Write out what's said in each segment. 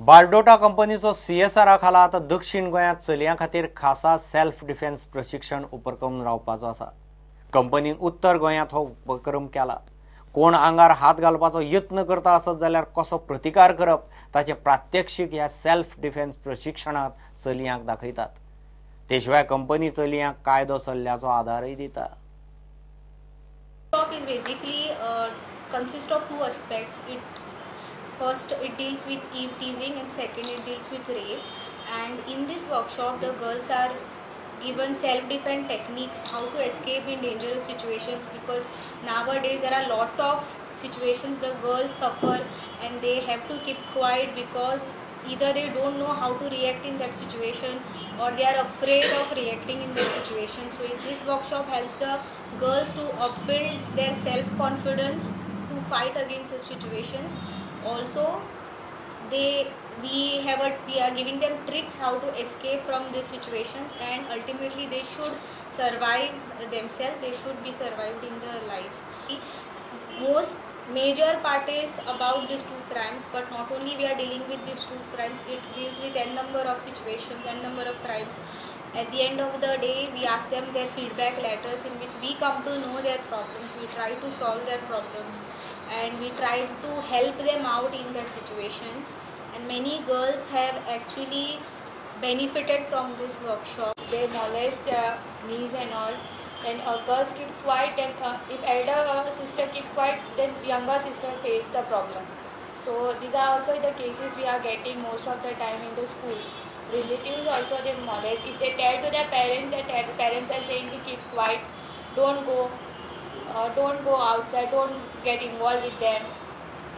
बालडोटा कंपनीचो CSR खाला आता दक्षिण गोंयांत चलयां खातीर खासा सेल्फ डिफेन्स प्रशिक्षण उपक्रम रावपाचो आसा। कंपनीन उत्तर गोंयांत हो उपक्रम केला। कोण आंगार हात घालपाचो यत्न करता आसत जाल्यार कसो प्रतिकार करप ताचे प्रात्यक्षिक ह्या सेल्फ डिफेन्स प्रशिक्षणात चलयांक दाखयतात। ते शिवाय कंपनी चलयांक कायदो सल्ल्याचो आदारय दिता। Is basically consists of two aspects. First, it deals with eve teasing, and second, it deals with rape. And in this workshop, the girls are given self-defense techniques, how to escape in dangerous situations, because nowadays there are a lot of situations the girls suffer and they have to keep quiet because either they don't know how to react in that situation or they are afraid of reacting in that situation. So this workshop helps the girls to upbuild their self-confidence to fight against such situations. Also, we are giving them tricks how to escape from these situations, and ultimately they should survive themselves. They should be survived in their lives. Most major part is about these two crimes, but not only we are dealing with these two crimes, it deals with n number of situations, n number of crimes. At the end of the day, we ask them their feedback letters in which we come to know their problems. We try to solve their problems and we try to help them out in that situation. And many girls have actually benefited from this workshop. They molest their knees and all. Then girls keep quiet, and if elder sister keep quiet, then younger sister face the problem. So these are also the cases we are getting most of the time in the schools. Relatives also they molest. If they tell to their parents, their parents are saying to keep quiet, don't go outside, don't get involved with them.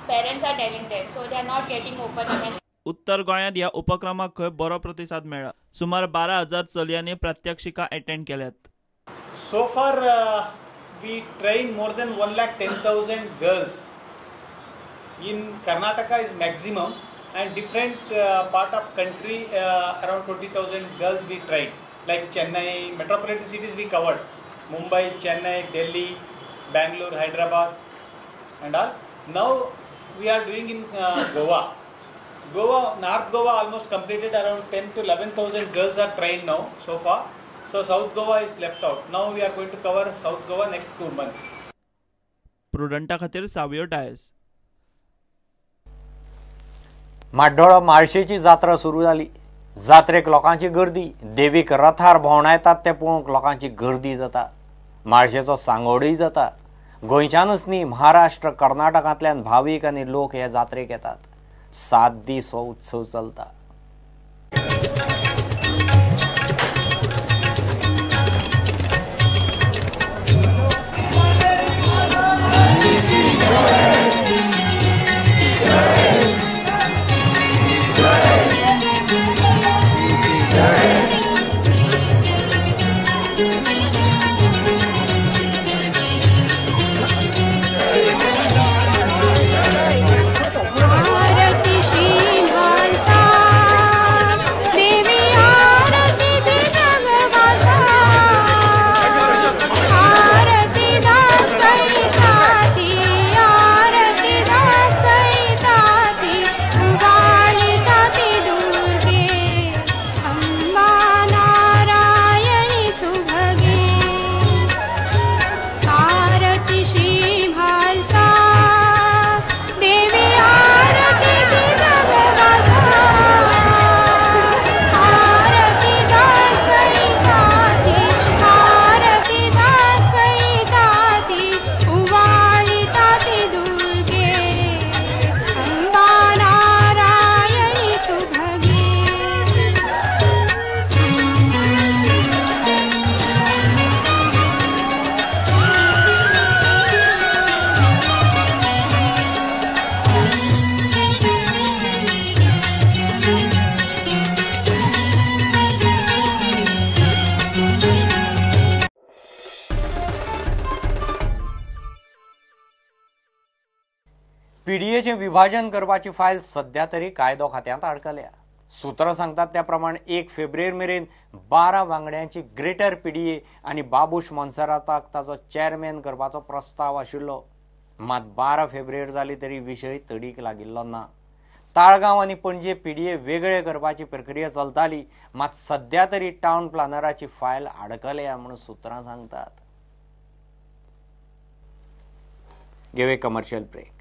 Parents are telling them, so they are not getting open. उत्तर गोंयांत ह्या उपक्रमाक खंय बरो प्रतिसाद मेळ्ळा। सुमार 12,000 चलयांनी प्रात्यक्षिकां attend केल्यात। So far, we train more than 110,000 girls. In Karnataka is maximum, and different part of country around 20,000 girls we train. Like Chennai, metropolitan cities we covered. Mumbai, Chennai, Delhi, Bangalore, Hyderabad, and all. Now we are doing in Goa. North Goa almost completed, around 10 to 11,000 girls are trained now so far. So South Goa is left out. Now we are going to cover South Goa next 2 months. प्रुडंटा खातीर सावयो tyres. माड्डोळा माळशेची जात्रा सुरू जाली। जात्रेक लोकांची गर्दी, देवीक रथार भोंवडायतात ते पळोवंक लोकांची गर्दी जाता। माळशेचो सांगोडय जाता। गोंयच्यानच न्ही, महाराष्ट्र, कर्नाटकांतल्यान भावीक आनी लोक हे जात्रेक येतात। 7 दीस हो उत्सव चलता। पीडीएचे विभाजन करपाची फायल सध्या तरी कायदो खात्यांत अडकल्या। सूत्र सांगतात त्या प्रमाण 1 फेब्रुवारी मेरेन 12 वांगड्यांची ग्रेटर पीडीए आनी बाबूश मोन्सेराताक ताचो चेअरमॅन करपाचो प्रस्ताव आशिल्लो। मात 12 फेब्रुवारी जाली तरी विशय तडीक लागिल्लो ना। ताळगांव आणि पणजे पीडीए वेगळे करपाची प्रक्रिया चलताली, मात सध्या तरी टाउन प्लॅनराची फायल अडकल्या म्हणून सुत्रां सांगतात. Give a commercial break.